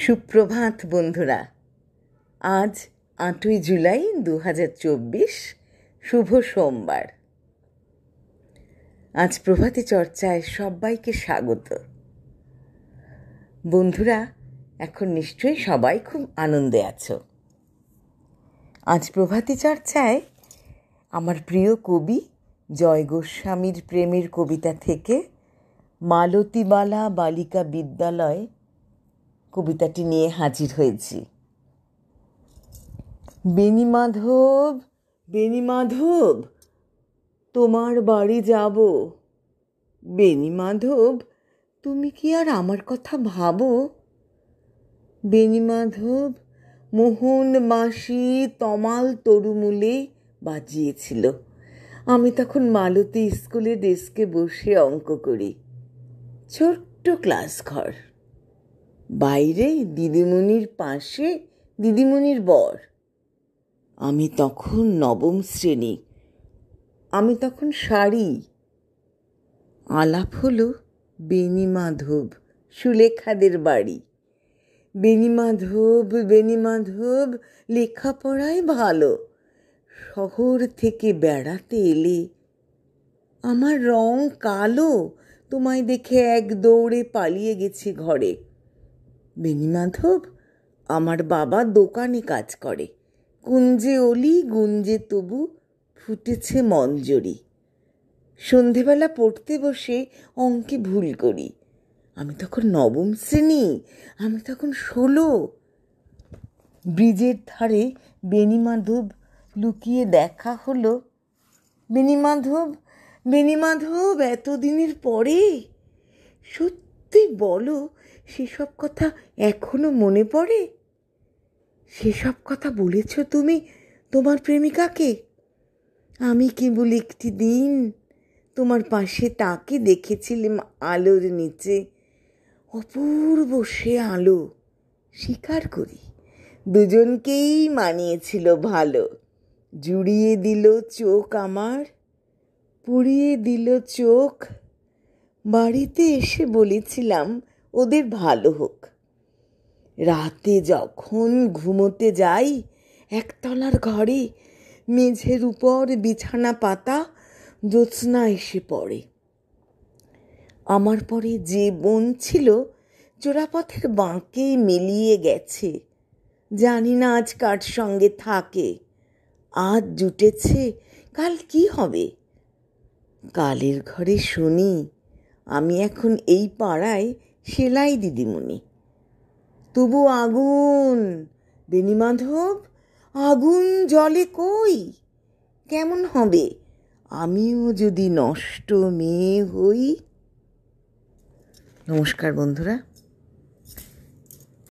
সুপ্রভাত বন্ধুরা। আজ 8ই জুলাই 2024, শুভ সোমবার। আজ প্রভাতী চর্চায় সবাইকে স্বাগত। বন্ধুরা, এখন নিশ্চয়ই সবাই খুব আনন্দে আছো। আজ প্রভাতী চর্চায় আমার প্রিয় কবি জয় গোস্বামীর প্রেমের কবিতা থেকে মালতীবালা বালিকা বিদ্যালয় কবিতাটি নিয়ে হাজির হয়েছি। বেণীমাধব, বেণীমাধব, তোমার বাড়ি যাব। বেণীমাধব, তুমি কি আর আমার কথা ভাবো? বেণীমাধব মোহন বাঁশি তমাল তরুমূলে বাজিয়েছিল। আমি তখন মালতী স্কুলে ডেস্কে বসে অঙ্ক করি। ছোট্ট ক্লাস ঘর, বাইরে দিদিমণির পাশে দিদিমণির বর। আমি তখন নবম শ্রেণী, আমি তখন শাড়ি। আলাপ হলো বেণীমাধব, সুলেখাদের বাড়ি। বেণীমাধব, বেণীমাধব, লেখাপড়ায় ভালো। শহর থেকে বেড়াতে এলে আমার রং কালো, তোমায় দেখে এক দৌড়ে পালিয়ে গেছি ঘরে। বেণীমাধব, আমার বাবা দোকানে কাজ করে। কুঞ্জে অলি গুঞ্জে তবু ফুটেছে মঞ্জরি। সন্ধেবেলা পড়তে বসে অঙ্কে ভুল করি। আমি তখন নবম শ্রেণী, আমি তখন 16। ব্রিজের ধারে বেণীমাধব লুকিয়ে দেখা হলো। বেণীমাধব, বেণীমাধব, এতদিনের পরে সত্যি বলো, সেসব কথা এখনো মনে পড়ে? সেসব কথা বলেছ তুমি তোমার প্রেমিকাকে? আমি কেবল একটি দিন তোমার পাশে তাকে দেখেছিলাম আলোর নিচে। অপূর্ব সে আলো, স্বীকার করি দুজনকেই মানিয়েছিল ভালো। জুড়িয়ে দিল চোখ আমার, পুড়িয়ে দিল চোখ। বাড়িতে এসে বলেছিলাম ওদের ভালো হোক। রাতে যখন ঘুমোতে যাই একতলার ঘরে, মেঝের উপর বিছানা পাতা, জ্যোৎস্না এসে পড়ে। আমার পরে যে বোন ছিল চোরাপথের বাঁকে মিলিয়ে গেছে। জানি না আজ কার সঙ্গে থাকে। আজ জুটেছে, কাল কি হবে? কালের ঘরে শুনি আমি এখন এই পাড়ায় সেলাই দিদিমণি। তবু আগুন, বেণীমাধব, আগুন জ্বলে কই? কেমন হবে আমিও যদি নষ্ট মেয়ে হই? নমস্কার বন্ধুরা।